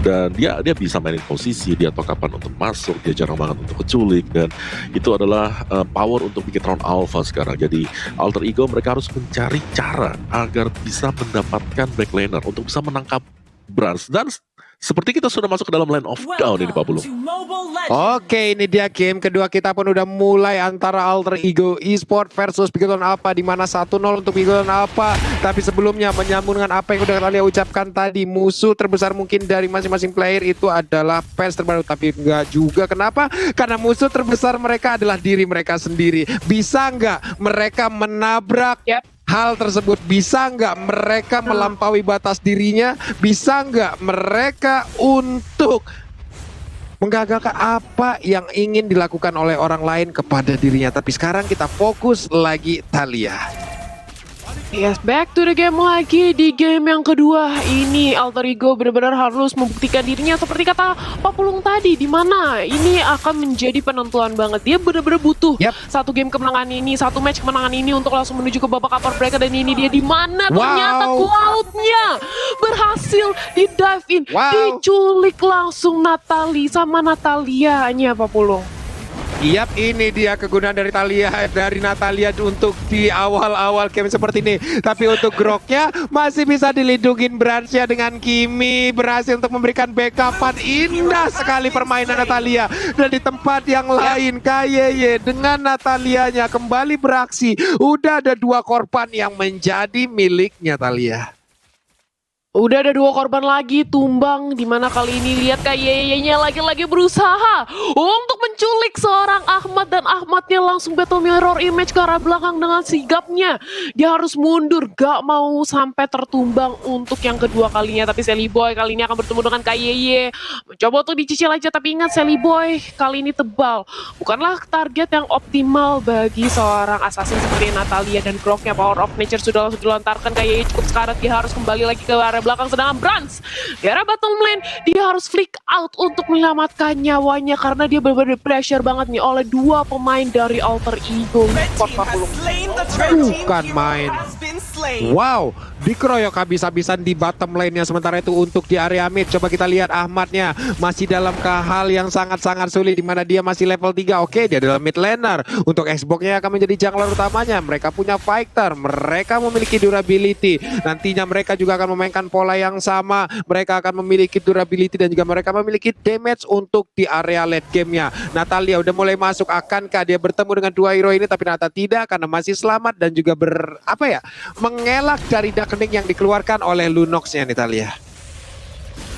Dan dia bisa mainin posisi, dia tahu kapan untuk masuk, dia jarang banget untuk keculik, dan itu adalah power untuk bikin round alpha sekarang. Jadi Alter Ego mereka harus mencari cara agar bisa mendapatkan backlaner untuk bisa menangkap Brans. Dan seperti kita sudah masuk ke dalam line of down ini Pak Pulung. Oke, ini dia game kedua kita pun udah mulai antara Alter Ego Esport versus Bigoton Alpha, di mana 1-0 untuk Bigoton Alpha. Tapi sebelumnya menyambung dengan apa yang udah kalian ucapkan tadi, musuh terbesar mungkin dari masing-masing player itu adalah fans terbaru, tapi enggak juga. Kenapa? Karena musuh terbesar mereka adalah diri mereka sendiri. Bisa nggak mereka menabrak hal tersebut? Bisa nggak mereka melampaui batas dirinya? Bisa nggak mereka untuk menggagalkan apa yang ingin dilakukan oleh orang lain kepada dirinya? Tapi sekarang kita fokus lagi Thalia. Yes, back to the game lagi. Di game yang kedua ini Alter Ego benar-benar harus membuktikan dirinya seperti kata Pak Pulung tadi, di mana ini akan menjadi penentuan banget. Dia benar-benar butuh satu game kemenangan ini, satu match kemenangan ini untuk langsung menuju ke babak upper bracket. Dan ini dia di mana ternyata Cloud-nya berhasil di dive in, diculik langsung Natalia-nya Pak Pulung. Yap, ini dia kegunaan dari Natalia untuk di awal-awal game seperti ini. Tapi untuk Groknya masih bisa dilindungin Bransnya dengan Kimi. Berhasil untuk memberikan backupan. Indah sekali permainan Natalia. Dan di tempat yang lain KYY dengan Natalianya kembali beraksi. Udah ada 2 korban yang menjadi miliknya Thalia. Udah ada 2 korban lagi tumbang, dimana kali ini lihat KYY-nya lagi-lagi berusaha untuk menculik seorang Ahmad, dan Ahmadnya langsung battle mirror image ke arah belakang dengan sigapnya. Dia harus mundur, gak mau sampai tertumbang untuk yang kedua kalinya. Tapi Sally Boy kali ini akan bertemu dengan KYY. Mencoba untuk dicicil aja, tapi ingat Sally Boy kali ini tebal. Bukanlah target yang optimal bagi seorang assassin seperti Natalia, dan Groknya Power of Nature sudah langsung dilontarkan. KYY cukup sekarat, dia harus kembali lagi ke arah belakang, sedangkan Brans di arah bottom lane dia harus flick out untuk menyelamatkan nyawanya karena dia benar-benar pressure banget nih oleh 2 pemain dari Alter Ego Esport. Bukan main. Wow, dikeroyok habis-habisan di bottom lane-nya. Sementara itu untuk di area mid, coba kita lihat Ahmadnya masih dalam hal yang sangat-sangat sulit, dimana dia masih level 3. Oke, dia adalah mid laner. Untuk Xbox-nya akan menjadi jungler utamanya. Mereka punya fighter, mereka memiliki durability. Nantinya mereka juga akan memainkan pola yang sama. Mereka akan memiliki durability dan juga mereka memiliki damage untuk di area late game-nya. Natalia udah mulai masuk. Akankah dia bertemu dengan 2 hero ini? Tapi ternyata tidak, karena masih selamat dan juga mengelak dari darkening yang dikeluarkan oleh Lunox-nya Natalia.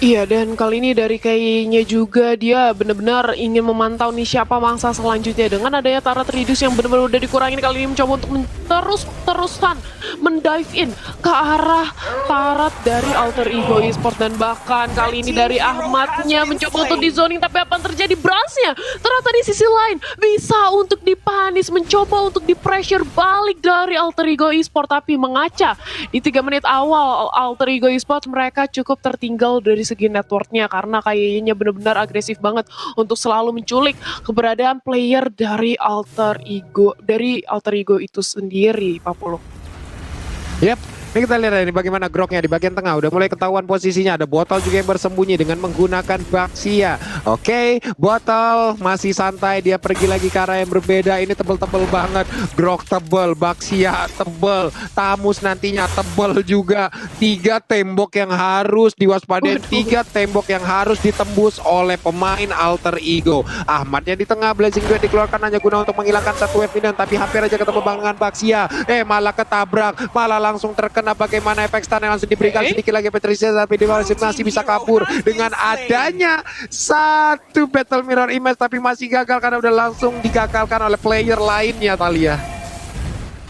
Iya, dan kali ini dari kayaknya juga dia benar-benar ingin memantau nih siapa mangsa selanjutnya. Dengan adanya Turret Reduce yang benar-benar udah dikurangin, kali ini mencoba untuk terus-terusan mendive in ke arah turret dari Alter Ego Esport. Dan bahkan kali ini dari Ahmadnya mencoba untuk di zoning, tapi apa yang terjadi? Bransnya ternyata di sisi lain bisa untuk dipanis, mencoba untuk di pressure balik dari Alter Ego Esport, tapi mengaca di 3 menit awal. Alter Ego Esport mereka cukup tertinggal dari segi networknya karena kayaknya benar-benar agresif banget untuk selalu menculik keberadaan player dari Alter Ego itu sendiri, Pak Pulung. Yep. Ini kita lihat ini bagaimana Groknya di bagian tengah udah mulai ketahuan posisinya. Ada Botol juga yang bersembunyi dengan menggunakan Baxia. Oke, Botol masih santai, dia pergi lagi ke arah yang berbeda. Ini tebel-tebel banget. Grok tebel, Baxia tebel, Tamus nantinya tebel juga. 3 tembok yang harus diwaspadai, 3 tembok yang harus ditembus oleh pemain Alter Ego. Ahmadnya di tengah, Blazing Duet dikeluarkan hanya guna untuk menghilangkan satu wave ini, tapi hampir aja ketemu dengan Baxia. Malah ketabrak, malah langsung terkena. Bagaimana efek stun yang langsung diberikan sedikit lagi Patricia, tapi dia masih bisa kabur dengan adanya 1 battle mirror image, tapi masih gagal karena udah langsung digagalkan oleh player lainnya Thalia.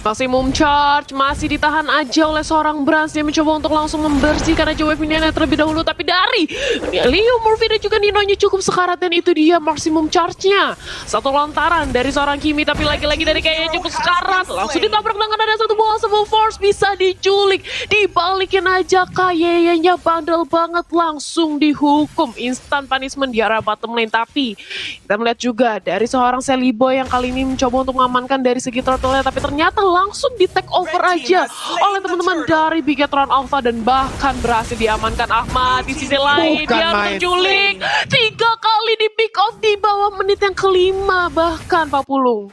Maximum charge masih ditahan aja oleh seorang Brans. Dia mencoba untuk langsung membersihkan aja wave minion terlebih dahulu, tapi dari Leo Murphy dan juga Ninonya cukup sekarat, dan itu dia maximum charge-nya. Satu lontaran dari seorang Kimi, tapi lagi-lagi dari kayaknya cukup sekarat. Langsung ditabrak dengan ada satu possible force, bisa diculik. Dibalikin aja kayaknya bandel banget, langsung dihukum. Instant punishment di arah bottom lane. Tapi kita melihat juga dari seorang Sally Boy yang kali ini mencoba untuk mengamankan dari segi throttle-nya, tapi ternyata langsung di take over aja oleh teman-teman dari Bigetron Alpha dan bahkan berhasil diamankan Ahmad. Di sisi lain Bukan dia main. terculik 3 kali di pick off di bawah menit yang kelima bahkan Pak Pulung.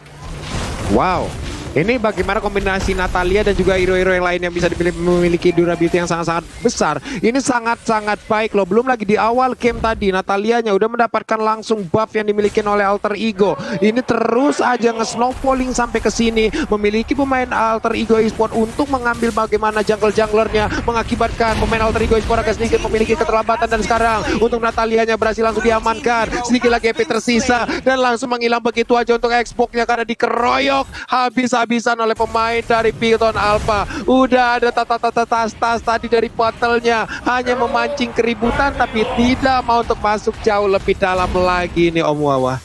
Wow. Ini bagaimana kombinasi Natalia dan juga hero-hero yang lain yang bisa memiliki durability yang sangat-sangat besar. Ini sangat-sangat baik loh. Belum lagi di awal game tadi Natalianya udah mendapatkan langsung buff yang dimiliki oleh Alter Ego. Ini terus aja nge-snowballing sampai ke sini. Memiliki pemain Alter Ego Esport untuk mengambil bagaimana jungle-junglernya, mengakibatkan pemain Alter Ego Esport agak sedikit memiliki keterlambatan. Dan sekarang untuk Natalianya berhasil langsung diamankan. Sedikit lagi EP tersisa dan langsung menghilang begitu aja untuk Xbox-nya karena dikeroyok habis-habisan oleh pemain dari Bigetron Alpha. Udah ada tas tadi dari portalnya, hanya memancing keributan tapi tidak mau untuk masuk jauh lebih dalam lagi nih Om Wawa.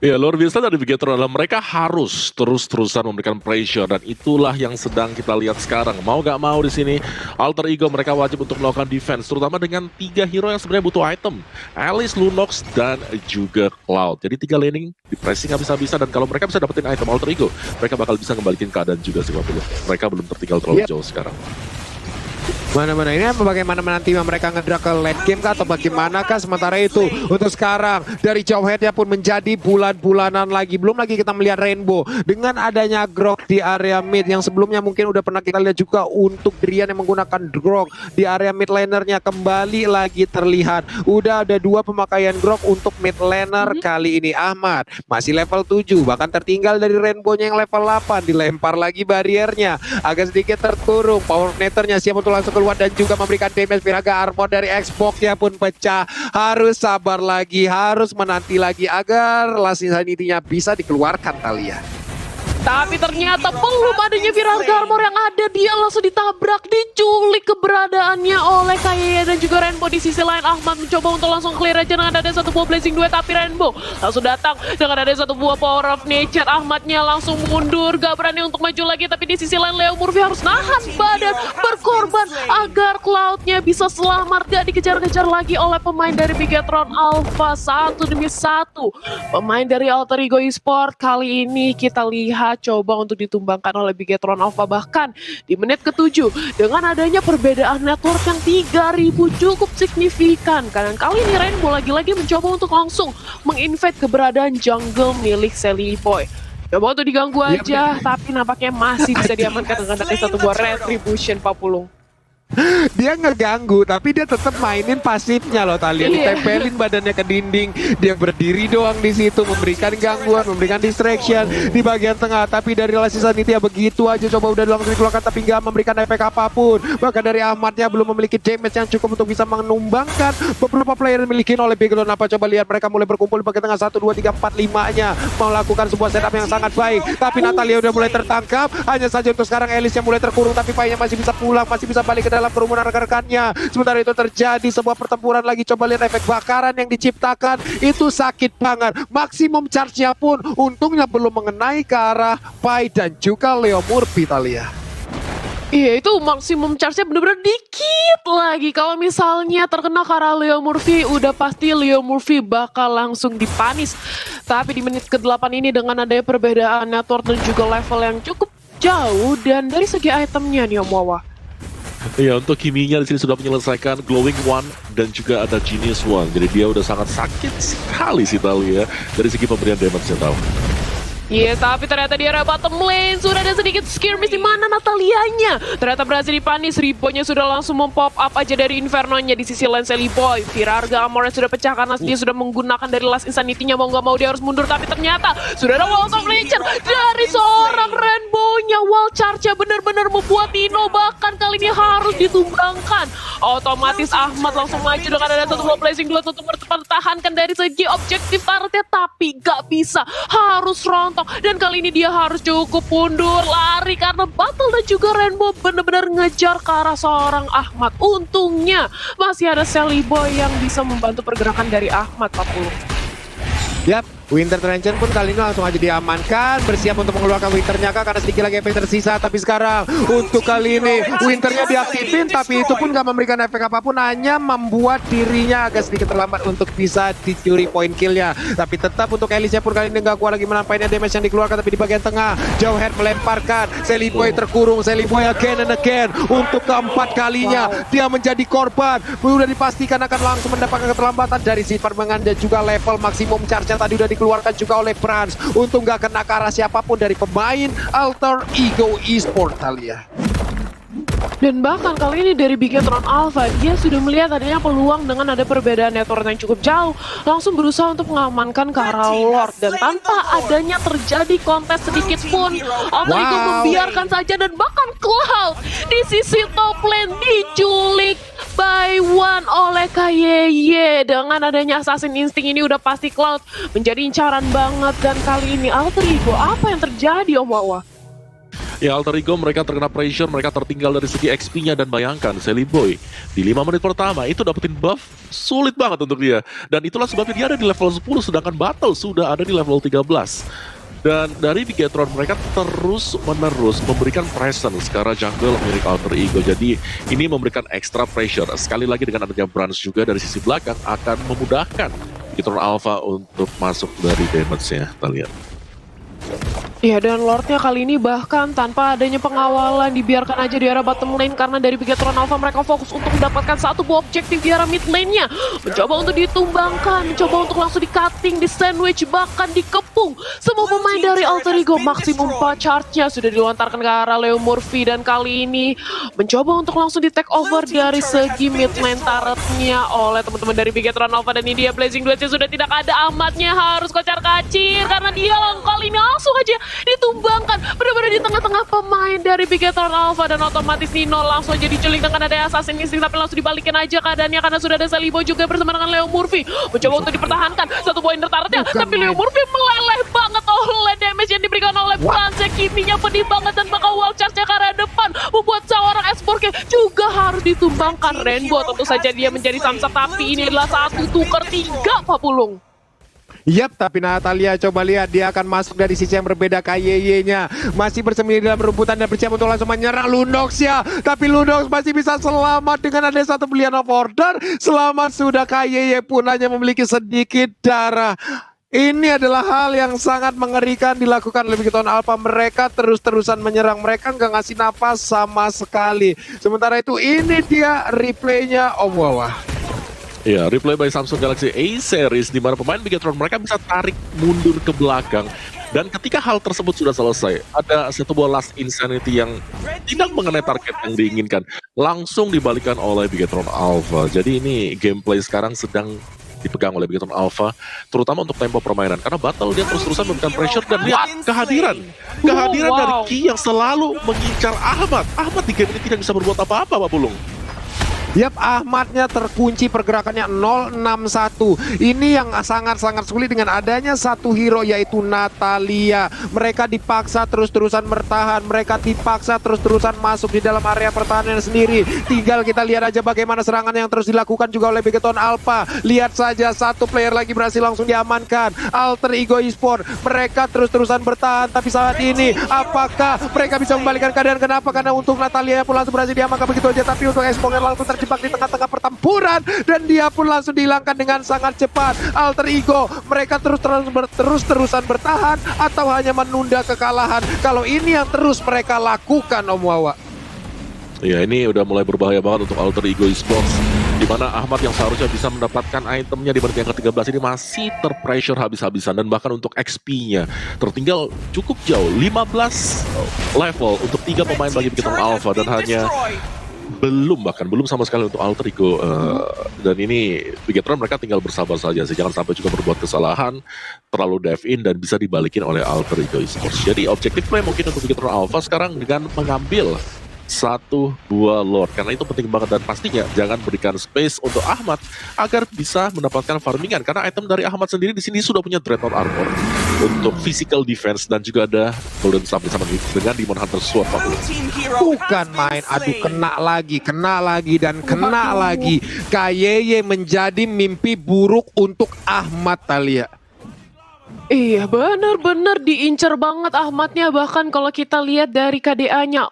Ya luar biasa dari Bigetron adalah mereka harus terus-terusan memberikan pressure dan itulah yang sedang kita lihat sekarang. Mau gak mau di sini Alter Ego mereka wajib untuk melakukan defense terutama dengan 3 hero yang sebenarnya butuh item. Alice, Lunox dan juga Cloud. Jadi 3 laning di pressing habis-habisan dan kalau mereka bisa dapetin item Alter Ego mereka bakal bisa ngembalikin keadaan juga sih. Mereka belum tertinggal terlalu jauh sekarang. Mana-mana ini bagaimana nanti mereka ngedrag ke late game kah atau bagaimana kah? Sementara itu untuk sekarang dari jauh headnya pun menjadi bulan-bulanan lagi. Belum lagi kita melihat Rainbow dengan adanya Grok di area mid yang sebelumnya mungkin udah pernah kita lihat juga untuk Drian yang menggunakan Grok di area mid lanernya kembali lagi terlihat. Udah ada 2 pemakaian Grok untuk mid laner kali ini. Ahmad masih level 7 bahkan tertinggal dari Rainbow-nya yang level 8. Dilempar lagi bariernya agak sedikit terkurung. Power netternya siap untuk langsung keluar dan juga memberikan damage. Piraga armor dari Xbox-nya pun pecah. Harus sabar lagi, harus menanti lagi agar last insanity-nya bisa dikeluarkan Talia. Tapi ternyata belum adanya Virarga Armor yang ada, dia langsung ditabrak, diculik keberadaannya oleh Kayaya dan juga Rainbow. Di sisi lain Ahmad mencoba untuk langsung clear aja dengan ada satu buah Blazing Duet, tapi Rainbow langsung datang dengan ada satu buah Power of Nature. Ahmadnya langsung mundur, gak berani untuk maju lagi, tapi di sisi lain Leo Murphy harus nahan badan, berkorban agar Cloud-nya bisa selamat, gak dikejar-kejar lagi oleh pemain dari Bigetron Alpha 1 demi 1. Pemain dari Alter Ego Esport kali ini kita lihat coba untuk ditumbangkan oleh Bigetron Alpha bahkan di menit ke-7 dengan adanya perbedaan network yang 3000 cukup signifikan. Karena kali ini Rainbow lagi-lagi mencoba untuk langsung menginvade keberadaan jungle milik Sally Boy. Coba untuk diganggu aja, tapi nampaknya masih bisa diamankan dengan ada satu buah Retribution Pak Pulung. Dia ngeganggu tapi dia tetap mainin pasifnya loh Talia. Ditempelin badannya ke dinding, dia berdiri doang di situ memberikan gangguan, memberikan distraction di bagian tengah. Tapi dari last season itu ya begitu aja coba udah langsung dikeluarkan tapi nggak memberikan efek apapun. Bahkan dari Ahmadnya belum memiliki damage yang cukup untuk bisa menumbangkan beberapa player yang dimiliki oleh Bigetron. Apa coba lihat mereka mulai berkumpul di bagian tengah 1, 2, 3, 4, 5-nya melakukan sebuah setup yang sangat baik. Tapi Natalia udah mulai tertangkap. Hanya saja untuk sekarang Alice yang mulai terkurung tapi Pai masih bisa pulang, masih bisa balik ke dalam kerumunan rekan-rekannya. Sementara itu terjadi sebuah pertempuran lagi. Coba lihat efek bakaran yang diciptakan. Itu sakit banget. Maksimum charge-nya pun untungnya belum mengenai ke arah Pai dan juga Leo Murphy Talia. Iya itu maksimum charge-nya bener-bener dikit lagi. Kalau misalnya terkena ke arah Leo Murphy, udah pasti Leo Murphy bakal langsung dipanis. Tapi di menit ke-8 ini dengan adanya perbedaan network dan juga level yang cukup jauh dan dari segi itemnya nih Om Wawa. Iya untuk Kiminya di sini sudah menyelesaikan Glowing One dan juga ada Genius One. Jadi dia udah sangat sakit sekali sih Talia dari segi pemberian damage saya tahu. Iya, tapi ternyata di area bottom lane sudah ada sedikit skirmish di mana Natalianya ternyata berhasil dipanis. Ribonya sudah langsung mempop up aja dari Inferno-nya. Di sisi lane Sally Boy, Virarga Armornya sudah pecah karena dia sudah menggunakan dari last insanity-nya. Mau nggak mau dia harus mundur, tapi ternyata sudah ada wall of nature dari seorang Rainbow-nya. Wall charge-nya benar-benar membuat Dino bahkan kali ini harus ditumbangkan. Otomatis Ahmad langsung maju dengan ada satu wall blazing dua untuk mempertahankan dari segi objektif targetnya, tapi gak bisa, harus rontok. Dan kali ini dia harus cukup mundur, lari karena Battle dan juga Rainbow benar-benar ngejar ke arah seorang Ahmad. Untungnya masih ada Sally Boy yang bisa membantu pergerakan dari Ahmad, Pak Pulung. Yap, Winter Trencher pun kali ini langsung aja diamankan, bersiap untuk mengeluarkan Winternya kak, karena sedikit lagi efek tersisa. Tapi sekarang untuk kali ini Winternya diaktifin, tapi itu pun gak memberikan efek apapun, hanya membuat dirinya agak sedikit terlambat untuk bisa dicuri poin killnya. Tapi tetap untuk Elise pun kali ini gak kuat lagi menampainya damage yang dikeluarkan. Tapi di bagian tengah Jauhead melemparkan Sally Boy, terkurung Sally Boy again and again untuk keempat kalinya. Dia menjadi korban, sudah dipastikan akan langsung mendapatkan keterlambatan dari si permengan, dan juga level maksimum charge-nya tadi udah dikeluarkan juga oleh Brans untuk nggak kena ke arah siapapun dari pemain Alter Ego Esports Thalia. Dan bahkan kali ini dari Bigetron Alpha, dia sudah melihat adanya peluang dengan ada perbedaan network yang cukup jauh, langsung berusaha untuk mengamankan ke arah Lord. Dan tanpa adanya terjadi kontes sedikit pun, Alter Ego membiarkan saja, dan bahkan Cloud di sisi top lane diculik by one oleh KYY. Dengan adanya Assassin Instinct ini udah pasti Cloud menjadi incaran banget. Dan kali ini Alter Ego, apa yang terjadi Om Wawa? Ya, Alter Ego mereka terkena pressure, mereka tertinggal dari segi XP-nya, dan bayangkan Sally Boy di 5 menit pertama itu dapetin buff sulit banget untuk dia. Dan itulah sebabnya dia ada di level 10 sedangkan Battle sudah ada di level 13. Dan dari Bigetron mereka terus-menerus memberikan presence ke arah jungle milik Alter Ego. Jadi ini memberikan extra pressure. Sekali lagi dengan adanya Brans juga dari sisi belakang akan memudahkan Bigetron Alpha untuk masuk dari damage-nya, kita lihat. Ya, dan Lordnya kali ini bahkan tanpa adanya pengawalan dibiarkan aja di arah bottom lane, karena dari Bigetron Alpha mereka fokus untuk mendapatkan satu buah objektif di arah mid lane-nya. Mencoba untuk ditumbangkan, mencoba untuk langsung di-cutting, di-sandwich, bahkan dikepung. Semua pemain dari Alter Ego maksimum 4 charge-nya sudah dilontarkan ke arah Leo Murphy, dan kali ini mencoba untuk langsung di-take over dari segi mid lane turret-nya oleh teman-teman dari Bigetron Alpha. Dan ini dia Blazing Duets sudah tidak ada amatnya, harus kocar-kacir karena dia kali ini langsung aja ditumbangkan benar-benar di tengah-tengah pemain dari Bigetron Alpha. Dan otomatis Nino langsung aja diculik dengan ada Assassin Instinct, tapi langsung dibalikin aja keadaannya karena sudah ada Sally Boy juga bersama dengan Leo Murphy mencoba untuk dipertahankan satu poin turretnya. Tapi Leo Murphy meleleh banget oleh damage yang diberikan oleh Brans. Kiminya pedih banget dan bakal wall charge-nya ke arah depan, membuat seorang S4K juga harus ditumbangkan. Rainbow tentu saja dia menjadi samsak, tapi ini adalah satu tukar 3 Pak Pulung. Yap, tapi Natalia coba lihat, dia akan masuk dari sisi yang berbeda. KYY-nya masih bersembunyi dalam rumputan dan bersiap untuk langsung menyerang Lundox ya. Tapi Lundox masih bisa selamat dengan ada satu pilihan of order. Selamat sudah, KYY pun hanya memiliki sedikit darah. Ini adalah hal yang sangat mengerikan dilakukan oleh Bigetron Alpha. Mereka terus-terusan menyerang, mereka nggak ngasih napas sama sekali. Sementara itu ini dia replaynya Om Wawa. Ya, replay by Samsung Galaxy A-Series di mana pemain Bigetron mereka bisa tarik mundur ke belakang. Dan ketika hal tersebut sudah selesai, ada satu buah last insanity yang tidak mengenai target yang diinginkan, langsung dibalikan oleh Bigetron Alpha. Jadi ini gameplay sekarang sedang dipegang oleh Bigetron Alpha, terutama untuk tempo permainan. Karena Battle dia terus-terusan memberikan pressure, dan lihat kehadiran dari Ki yang selalu mengincar Ahmad. Ahmad di game ini tidak bisa berbuat apa-apa, Pak Pulung. Yap, Ahmadnya terkunci, pergerakannya 061. Ini yang sangat-sangat sulit dengan adanya satu hero yaitu Natalia. Mereka dipaksa terus-terusan bertahan, mereka dipaksa terus-terusan masuk di dalam area pertahanan sendiri. Tinggal kita lihat aja bagaimana serangan yang terus dilakukan juga oleh Bigetron Alpha. Lihat saja, satu player lagi berhasil langsung diamankan. Alter Ego Esports, mereka terus-terusan bertahan, tapi saat ini apakah mereka bisa membalikan keadaan? Kenapa? Karena untuk Natalia pun langsung berhasil diamankan begitu aja, tapi untuk Exponger langsung terjebak di tengah-tengah pertempuran dan dia pun langsung dihilangkan dengan sangat cepat. Alter Ego mereka terus-terusan bertahan atau hanya menunda kekalahan? Kalau ini yang terus mereka lakukan, Om Wawa. Ya, ini udah mulai berbahaya banget untuk Alter Ego Esports, di mana Ahmad yang seharusnya bisa mendapatkan itemnya di menit yang ke-13 ini masih terpressure habis-habisan, dan bahkan untuk XP-nya tertinggal cukup jauh, 15 level untuk 3 pemain bagi Bigetron Alpha, dan hanya belum sama sekali untuk Alter Ego. Dan ini Bigetron mereka tinggal bersabar saja sih, jangan sampai juga berbuat kesalahan, terlalu dive in dan bisa dibalikin oleh Alter Ego Esports. Jadi objektif play mungkin untuk Bigetron Alpha sekarang dengan mengambil satu buah Lord, karena itu penting banget. Dan pastinya jangan berikan space untuk Ahmad agar bisa mendapatkan farmingan, karena item dari Ahmad sendiri di sini sudah punya Dreadnought Armor untuk physical defense, dan juga ada Golden Staff bersama dengan Demon Hunter Sword. Bukan main, aduh, kena lagi dan kena lagi. KYY menjadi mimpi buruk untuk Ahmad, Thalia. Iya, bener-bener diincer banget Ahmadnya, bahkan kalau kita lihat dari KDA-nya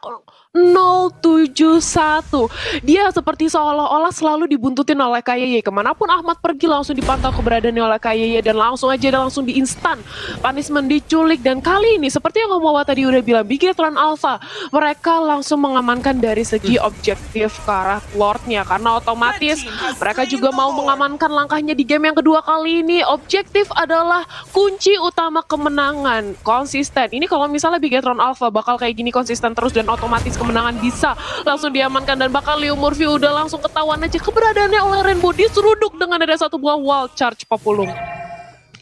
071. Dia seperti seolah-olah selalu dibuntutin oleh KYY. Kemanapun Ahmad pergi langsung dipantau keberadaannya oleh KYY dan langsung aja langsung di-instan punishment, diculik. Dan kali ini seperti yang Omawa tadi udah bilang, Bigetron Alpha, mereka langsung mengamankan dari segi objektif ke arah Lordnya, karena otomatis mereka juga mau mengamankan langkahnya di game yang kedua kali ini. Objektif adalah kunci utama kemenangan, konsisten. Ini kalau misalnya Bigetron Alpha bakal kayak gini konsisten terus dan otomatis kemenangan bisa langsung diamankan, dan bakal Leo Murphy udah langsung ketahuan aja keberadaannya oleh Rainbow. Diseruduk dengan ada satu buah wall charge Papulung.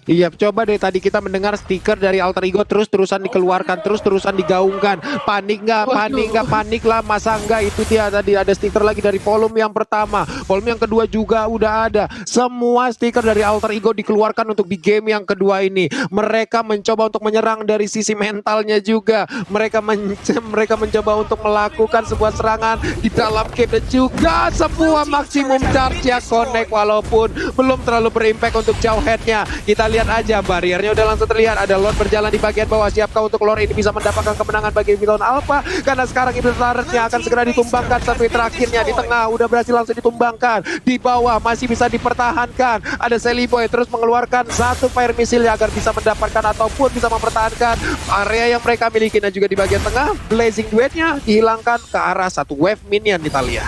Iya, coba deh tadi kita mendengar stiker dari Alter Ego terus-terusan dikeluarkan, terus-terusan digaungkan. Panik nggak? Panik nggak? Panik lah, masa enggak? Itu dia tadi ada stiker lagi dari volume yang pertama. Volume yang kedua juga udah ada. Semua stiker dari Alter Ego dikeluarkan untuk di game yang kedua ini. Mereka mencoba untuk menyerang dari sisi mentalnya juga. Mereka mencoba untuk melakukan sebuah serangan di dalam game dan juga sebuah maksimum charge ya connect, walaupun belum terlalu berimpact untuk jauh headnya. Kita lihat aja barriernya udah langsung terlihat, ada Lord berjalan di bagian bawah. Siapkah untuk Lord ini bisa mendapatkan kemenangan bagi Bigetron Alpha? Karena sekarang Iblis Laresnya akan segera ditumbangkan. Satu terakhirnya di tengah udah berhasil langsung ditumbangkan. Di bawah masih bisa dipertahankan. Ada Sally Boy terus mengeluarkan satu fire missile agar bisa mendapatkan ataupun bisa mempertahankan area yang mereka miliki. Dan juga di bagian tengah Blazing Duetnya dihilangkan ke arah satu wave minion Italia.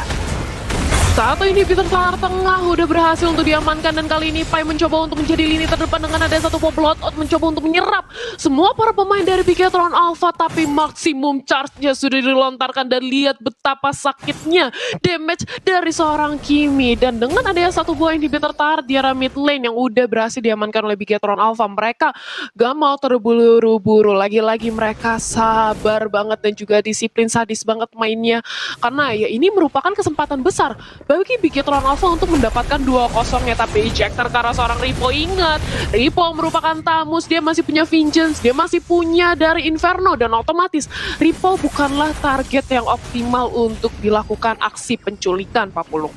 Satu inhibitor kelar tengah udah berhasil untuk diamankan, dan kali ini Pai mencoba untuk menjadi lini terdepan dengan ada satu Bloodout mencoba untuk menyerap semua para pemain dari Bigetron Alpha, tapi maksimum charge-nya sudah dilontarkan dan lihat betapa sakitnya damage dari seorang Kimi. Dan dengan adanya satu buah inhibitor tar di arah mid lane yang udah berhasil diamankan oleh Bigetron Alpha, mereka gak mau terburu-buru. Lagi-lagi mereka sabar banget dan juga disiplin sadis banget mainnya, karena ya ini merupakan kesempatan besar bagi Bigetron Alpha untuk mendapatkan 2-0 ya. Tapi ejector ke arah seorang Ripo. Ingat, Ripo merupakan tamus, dia masih punya Vengeance, dia masih punya dari Inferno, dan otomatis Ripo bukanlah target yang optimal untuk dilakukan aksi penculikan, Papulung.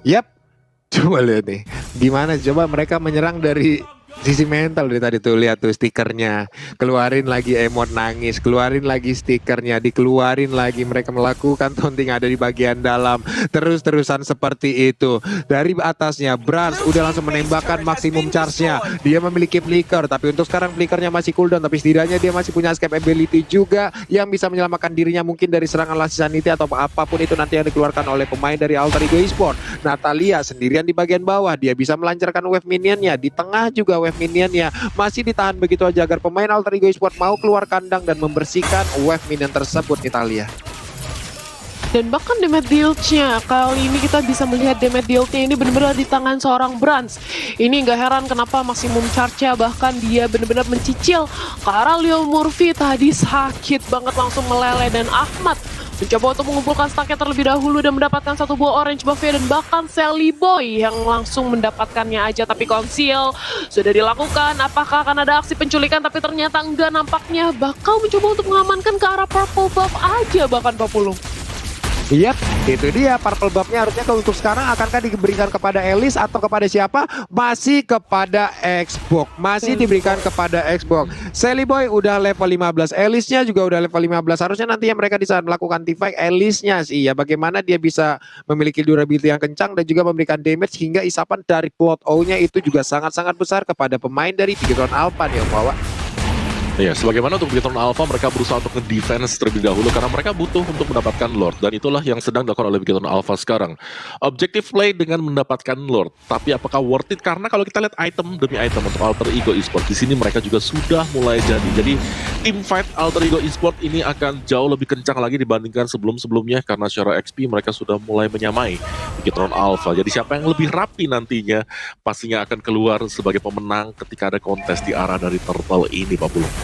Yap, coba lihat nih, gimana coba mereka menyerang dari sisi mental. Dari tadi tuh lihat tuh stikernya, keluarin lagi emot nangis, keluarin lagi stikernya, dikeluarin lagi. Mereka melakukan taunting ada di bagian dalam, terus-terusan seperti itu. Dari atasnya Brans udah langsung menembakkan maksimum charge-nya. Dia memiliki flicker, tapi untuk sekarang flickernya masih cooldown, tapi setidaknya dia masih punya escape ability juga yang bisa menyelamatkan dirinya mungkin dari serangan Last Sanity atau apapun itu nanti yang dikeluarkan oleh pemain dari Alter Ego Esports. Natalia sendirian di bagian bawah, dia bisa melancarkan wave minionnya. Di tengah juga wave minionnya masih ditahan begitu aja agar pemain Alter Ego Esports mau keluar kandang dan membersihkan wave minion tersebut Italia. Dan bahkan damage deal-nya, kali ini kita bisa melihat damage deal-nya ini benar-benar di tangan seorang Brans. Ini nggak heran kenapa maksimum charge-nya bahkan dia benar-benar mencicil ke arah Leo Murphy. Tadi sakit banget langsung meleleh, dan Ahmad mencoba untuk mengumpulkan stacknya terlebih dahulu dan mendapatkan satu buah orange buffet, dan bahkan Sally Boy yang langsung mendapatkannya aja. Tapi conceal sudah dilakukan. Apakah akan ada aksi penculikan? Tapi ternyata enggak, nampaknya bakal mencoba untuk mengamankan ke arah purple buff aja bahkan Papulung. Yap, itu dia purple buff-nya harusnya untuk sekarang akankah diberikan kepada Elis atau kepada siapa? Masih kepada Xbox. Masih diberikan kepada Xbox. Sally Boy udah level 15, Elisnya juga udah level 15. Harusnya nantinya mereka bisa melakukan teamfight. Elisnya sih ya, bagaimana dia bisa memiliki durability yang kencang dan juga memberikan damage hingga isapan dari plot O-nya itu juga sangat-sangat besar kepada pemain dari Bigetron Alpha nih, Om Wawa. Ya, sebagaimana untuk Bigetron Alpha, mereka berusaha untuk nge-defense terlebih dahulu karena mereka butuh untuk mendapatkan Lord, dan itulah yang sedang dilakukan oleh Bigetron Alpha sekarang. Objective play dengan mendapatkan Lord, tapi apakah worth it? Karena kalau kita lihat item demi item untuk Alter Ego Esports, di sini mereka juga sudah mulai jadi. Jadi tim fight Alter Ego Esports ini akan jauh lebih kencang lagi dibandingkan sebelum-sebelumnya karena secara XP mereka sudah mulai menyamai Bigetron Alpha. Jadi siapa yang lebih rapi nantinya pastinya akan keluar sebagai pemenang ketika ada kontes di arah dari Turtle ini, Pak Pulung.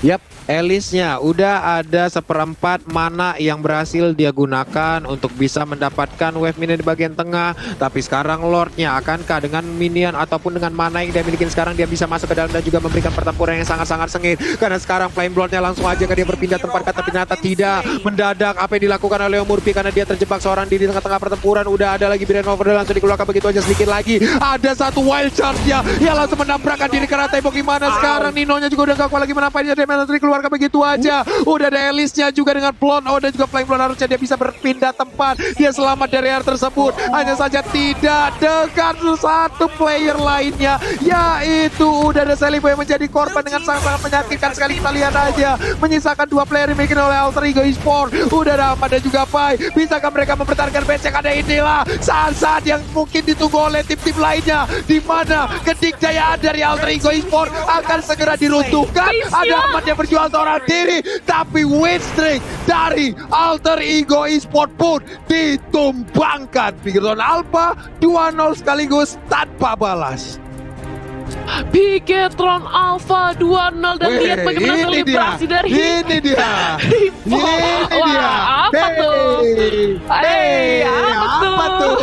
Yap, Elisnya udah ada seperempat mana yang berhasil dia gunakan untuk bisa mendapatkan wave minion di bagian tengah. Tapi sekarang Lordnya akankah dengan minion ataupun dengan mana yang dia miliki sekarang dia bisa masuk ke dalam dan juga memberikan pertempuran yang sangat-sangat sengit. Karena sekarang Flame Lordnya langsung aja dia berpindah tempat, tapi ternyata tidak. Mendadak apa yang dilakukan oleh Murphy karena dia terjebak seorang diri di tengah-tengah pertempuran. Udah ada lagi Brain Overload langsung dikeluarkan begitu aja, sedikit lagi. Ada satu wild charge-nya yang langsung menabrakkan diri ke rantai. Bagaimana sekarang Ninonya juga udah gak kuat lagi menampaknya, dia keluarkan begitu aja. Udah ada Elisnya juga dengan Blonde. Oh, dan juga Flame Blonde, harusnya dia bisa berpindah tempat. Dia selamat dari area tersebut. Hanya saja tidak dengan satu player lainnya, yaitu udah ada Selibo yang menjadi korban dengan sangat-sangat menyakitkan sekali. Kita lihat aja, menyisakan dua player yang dimiliki oleh Alter Ego Esports. Udah ada Ahmad dan juga Pai. Bisakah mereka mempertahankan match yang ada? Inilah saat-saat yang mungkin ditunggu oleh tim-tim lainnya, di mana kedikdayaan dari Alter Ego Esports akan segera diruntuhkan. Ada Ahmad yang berjuang seorang diri, tapi win streak dari Alter Ego Esports pun ditumbangkan. Bigetron Alpha 2-0 sekaligus tanpa balas. Bigetron Alpha 2-0 dan lihat bagaimana selebrasi dari ini dia. Apa tuh? Apa tuh?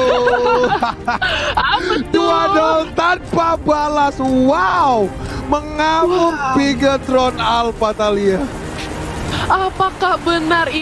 2-0 tanpa balas. Wow, mengamuk Bigetron Alpha, Thalia. Apakah benar